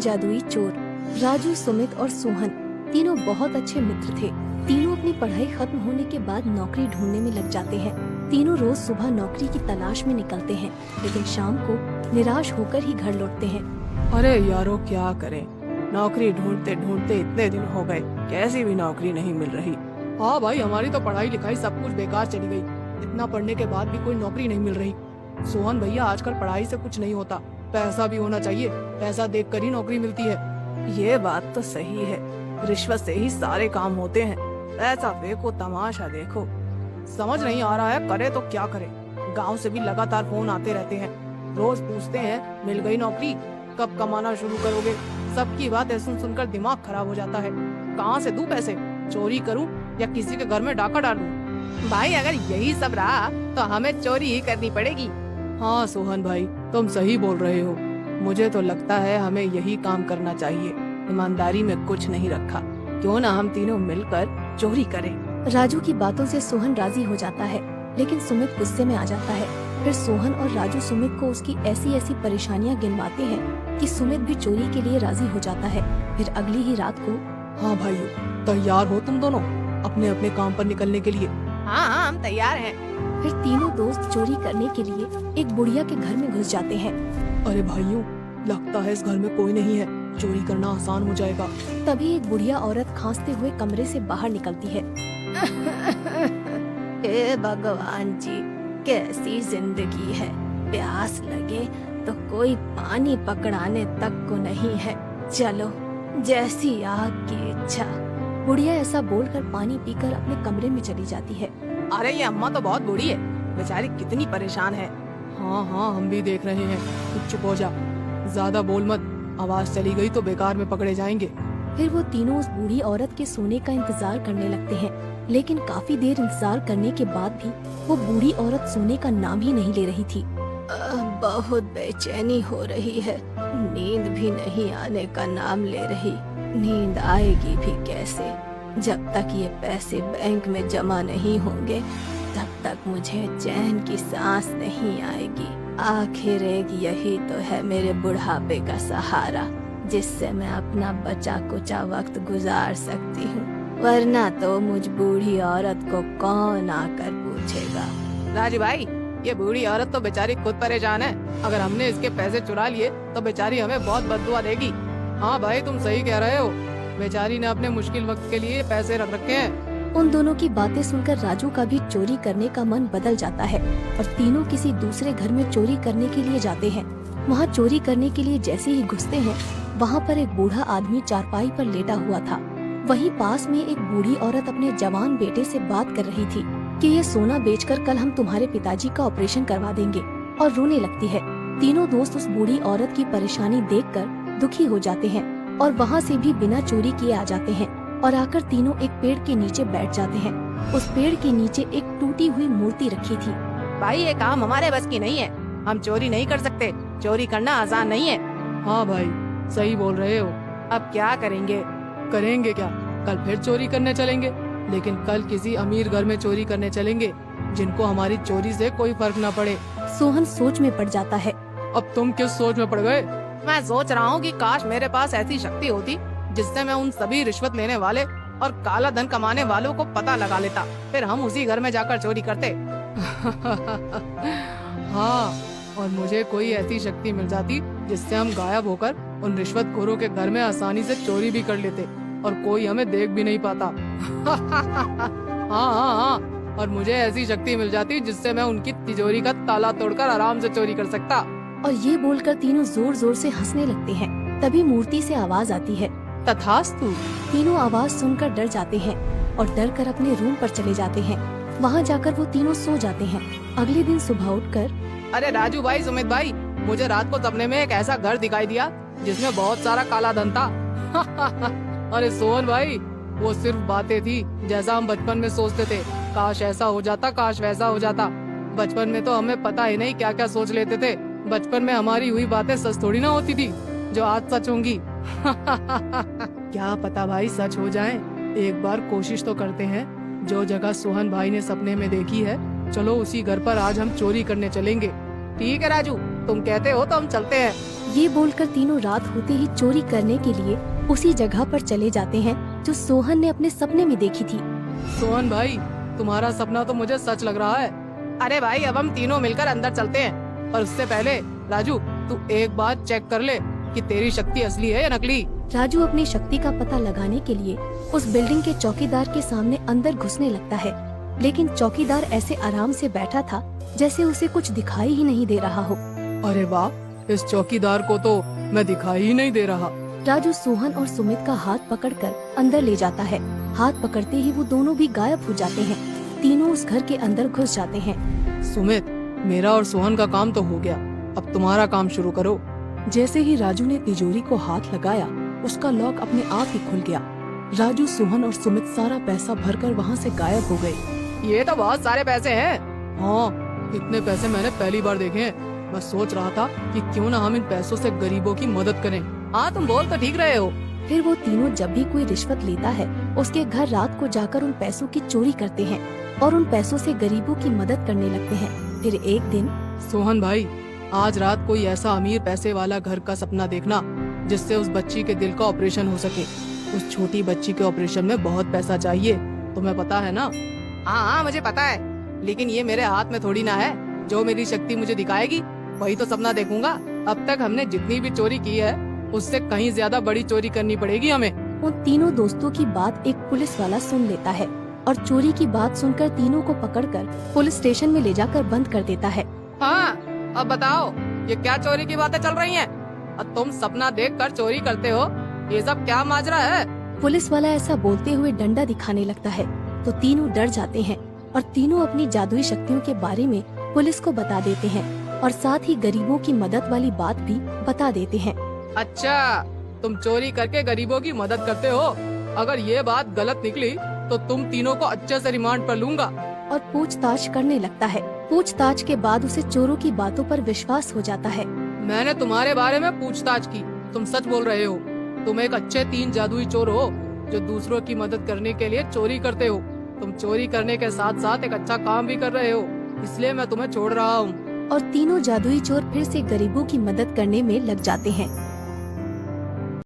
जादुई चोर। राजू, सुमित और सोहन तीनों बहुत अच्छे मित्र थे। तीनों अपनी पढ़ाई खत्म होने के बाद नौकरी ढूंढने में लग जाते हैं। तीनों रोज सुबह नौकरी की तलाश में निकलते हैं, लेकिन शाम को निराश होकर ही घर लौटते हैं। अरे यारो क्या करें, नौकरी ढूंढते ढूंढते इतने दिन हो गए, कैसी भी नौकरी नहीं मिल रही। हाँ भाई, हमारी तो पढ़ाई लिखाई सब कुछ बेकार चली गई। इतना पढ़ने के बाद भी कोई नौकरी नहीं मिल रही। सोहन भैया, आजकल पढ़ाई से कुछ नहीं होता, पैसा भी होना चाहिए। पैसा देखकर ही नौकरी मिलती है। ये बात तो सही है, रिश्वत से ही सारे काम होते हैं। पैसा देखो, तमाशा देखो। समझ नहीं आ रहा है करे तो क्या करे। गांव से भी लगातार फोन आते रहते हैं, रोज पूछते हैं मिल गई नौकरी, कब कमाना शुरू करोगे। सबकी बातें सुन सुनकर दिमाग खराब हो जाता है। कहाँ से दूं पैसे, चोरी करूं या किसी के घर में डाका डालूं। भाई अगर यही सब रहा तो हमें चोरी ही करनी पड़ेगी। हाँ सोहन भाई, तुम सही बोल रहे हो। मुझे तो लगता है हमें यही काम करना चाहिए। ईमानदारी में कुछ नहीं रखा, क्यों ना हम तीनों मिलकर चोरी करें। राजू की बातों से सोहन राजी हो जाता है, लेकिन सुमित गुस्से में आ जाता है। फिर सोहन और राजू सुमित को उसकी ऐसी ऐसी परेशानियां गिनवाते हैं कि सुमित भी चोरी के लिए राजी हो जाता है। फिर अगली ही रात को, हाँ भाइयों, तैयार हो तुम दोनों अपने अपने काम पर निकलने के लिए। हाँ, हम तैयार हैं। फिर तीनों दोस्त चोरी करने के लिए एक बुढ़िया के घर में घुस जाते हैं। अरे भाइयों, लगता है इस घर में कोई नहीं है, चोरी करना आसान हो जाएगा। तभी एक बुढ़िया औरत खांसते हुए कमरे से बाहर निकलती है। हे भगवान जी, कैसी जिंदगी है। प्यास लगे तो कोई पानी पकड़ाने तक को नहीं है। चलो, जैसी आग की इच्छा। बुढ़िया ऐसा बोलकर पानी पीकर अपने कमरे में चली जाती है। अरे ये अम्मा तो बहुत बूढ़ी है, बेचारी कितनी परेशान है। हाँ हाँ, हम भी देख रहे हैं। तू चुप हो जा, ज्यादा बोल मत, आवाज चली गई तो बेकार में पकड़े जाएंगे। फिर वो तीनों उस बूढ़ी औरत के सोने का इंतजार करने लगते हैं, लेकिन काफी देर इंतजार करने के बाद भी वो बूढ़ी औरत सोने का नाम ही नहीं ले रही थी। बहुत बेचैनी हो रही है, नींद भी नहीं आने का नाम ले रही। नींद आएगी भी कैसे, जब तक ये पैसे बैंक में जमा नहीं होंगे तब तक मुझे चैन की सांस नहीं आएगी। आखिर एक यही तो है मेरे बुढ़ापे का सहारा, जिससे मैं अपना बचा कुचा वक्त गुजार सकती हूँ, वरना तो मुझ बूढ़ी औरत को कौन आकर पूछेगा। राजू भाई, ये बूढ़ी औरत तो बेचारी खुद परेशान है। अगर हमने इसके पैसे चुरा लिए तो बेचारी हमें बहुत बददुआ देगी। हाँ भाई, तुम सही कह रहे हो, बेचारी ने अपने मुश्किल वक्त के लिए पैसे रख रखे हैं। उन दोनों की बातें सुनकर राजू का भी चोरी करने का मन बदल जाता है और तीनों किसी दूसरे घर में चोरी करने के लिए जाते हैं। वहाँ चोरी करने के लिए जैसे ही घुसते हैं, वहाँ पर एक बूढ़ा आदमी चारपाई पर लेटा हुआ था। वहीं पास में एक बूढ़ी औरत अपने जवान बेटे से बात कर रही थी कि ये सोना बेचकर कल हम तुम्हारे पिताजी का ऑपरेशन करवा देंगे, और रोने लगती है। तीनों दोस्त उस बूढ़ी औरत की परेशानी देखकर दुखी हो जाते हैं और वहाँ से भी बिना चोरी किए आ जाते हैं और आकर तीनों एक पेड़ के नीचे बैठ जाते हैं। उस पेड़ के नीचे एक टूटी हुई मूर्ति रखी थी। भाई ये काम हमारे बस की नहीं है, हम चोरी नहीं कर सकते, चोरी करना आसान नहीं है। हाँ भाई, सही बोल रहे हो। अब क्या करेंगे? करेंगे क्या, कल फिर चोरी करने चलेंगे, लेकिन कल किसी अमीर घर में चोरी करने चलेंगे जिनको हमारी चोरी से कोई फर्क न पड़े। सोहन सोच में पड़ जाता है। अब तुम किस सोच में पड़ गए? मैं सोच रहा हूँ कि काश मेरे पास ऐसी शक्ति होती जिससे मैं उन सभी रिश्वत लेने वाले और काला धन कमाने वालों को पता लगा लेता, फिर हम उसी घर में जाकर चोरी करते। हाँ, और मुझे कोई ऐसी शक्ति मिल जाती जिससे हम गायब होकर उन रिश्वतखोरों के घर में आसानी से चोरी भी कर लेते और कोई हमें देख भी नहीं पाता। हाँ हाँ हाँ, और मुझे ऐसी शक्ति मिल जाती जिससे मैं उनकी तिजोरी का ताला तोड़कर आराम से चोरी कर सकता। और ये बोलकर तीनों जोर जोर से हंसने लगते हैं। तभी मूर्ति से आवाज आती है, तथास्तु। तीनों आवाज सुनकर डर जाते हैं और डर कर अपने रूम पर चले जाते हैं। वहाँ जाकर वो तीनों सो जाते हैं। अगले दिन सुबह उठकर, अरे राजू भाई, सुमित भाई, मुझे रात को सपने में एक ऐसा घर दिखाई दिया जिसमें बहुत सारा काला धन था। अरे सोहन भाई, वो सिर्फ बातें थी, जैसा हम बचपन में सोचते थे। काश ऐसा हो जाता, काश वैसा हो जाता। बचपन में तो हमें पता ही नहीं क्या क्या सोच लेते थे। बचपन में हमारी हुई बातें सच थोड़ी ना होती थी जो आज सच होंगी। क्या पता भाई सच हो जाए। एक बार कोशिश तो करते हैं। जो जगह सोहन भाई ने सपने में देखी है, चलो उसी घर पर आज हम चोरी करने चलेंगे। ठीक है राजू, तुम कहते हो तो हम चलते हैं। ये बोलकर तीनों रात होते ही चोरी करने के लिए उसी जगह पर चले जाते हैं जो सोहन ने अपने सपने में देखी थी। सोहन भाई, तुम्हारा सपना तो मुझे सच लग रहा है। अरे भाई, अब हम तीनों मिलकर अंदर चलते हैं, पर उससे पहले राजू, तू एक बार चेक कर ले कि तेरी शक्ति असली है या नकली। राजू अपनी शक्ति का पता लगाने के लिए उस बिल्डिंग के चौकीदार के सामने अंदर घुसने लगता है, लेकिन चौकीदार ऐसे आराम से बैठा था जैसे उसे कुछ दिखाई ही नहीं दे रहा हो। अरे वाह, इस चौकीदार को तो मैं दिखाई ही नहीं दे रहा। राजू सोहन और सुमित का हाथ पकड़कर अंदर ले जाता है। हाथ पकड़ते ही वो दोनों भी गायब हो जाते हैं। तीनों उस घर के अंदर घुस जाते हैं। सुमित, मेरा और सोहन का काम तो हो गया, अब तुम्हारा काम शुरू करो। जैसे ही राजू ने तिजोरी को हाथ लगाया, उसका लॉक अपने आप ही खुल गया। राजू, सोहन और सुमित सारा पैसा भरकर वहाँ से गायब हो गए। ये तो बहुत सारे पैसे हैं। हाँ, इतने पैसे मैंने पहली बार देखे हैं। मैं सोच रहा था कि क्यों ना हम इन पैसों से गरीबों की मदद करें। हाँ, तुम बोल तो ठीक रहे हो। फिर वो तीनों जब भी कोई रिश्वत लेता है, उसके घर रात को जाकर उन पैसों की चोरी करते हैं और उन पैसों से गरीबों की मदद करने लगते हैं। फिर एक दिन, सोहन भाई, आज रात कोई ऐसा अमीर पैसे वाला घर का सपना देखना जिससे उस बच्ची के दिल का ऑपरेशन हो सके। उस छोटी बच्ची के ऑपरेशन में बहुत पैसा चाहिए, तुम्हें पता है ना? हाँ, मुझे पता है, लेकिन ये मेरे हाथ में थोड़ी ना है। जो मेरी शक्ति मुझे दिखाएगी वही तो सपना देखूंगा। अब तक हमने जितनी भी चोरी की है, उससे कहीं ज्यादा बड़ी चोरी करनी पड़ेगी हमें। उन तीनों दोस्तों की बात एक पुलिस वाला सुन लेता है और चोरी की बात सुनकर तीनों को पकड़कर पुलिस स्टेशन में ले जाकर बंद कर देता है। हाँ, अब बताओ, ये क्या चोरी की बातें चल रही हैं? और तुम सपना देखकर चोरी करते हो, ये सब क्या माजरा है? पुलिस वाला ऐसा बोलते हुए डंडा दिखाने लगता है तो तीनों डर जाते हैं और तीनों अपनी जादुई शक्तियों के बारे में पुलिस को बता देते हैं और साथ ही गरीबों की मदद वाली बात भी बता देते हैं। अच्छा, तुम चोरी करके गरीबों की मदद करते हो? अगर ये बात गलत निकली तो तुम तीनों को अच्छे से रिमांड पर लूंगा। और पूछताछ करने लगता है। पूछताछ के बाद उसे चोरों की बातों पर विश्वास हो जाता है। मैंने तुम्हारे बारे में पूछताछ की, तुम सच बोल रहे हो। तुम एक अच्छे 3 जादुई चोर हो जो दूसरों की मदद करने के लिए चोरी करते हो। तुम चोरी करने के साथ साथ एक अच्छा काम भी कर रहे हो, इसलिए मैं तुम्हें छोड़ रहा हूँ। और तीनों जादुई चोर फिर से गरीबों की मदद करने में लग जाते हैं।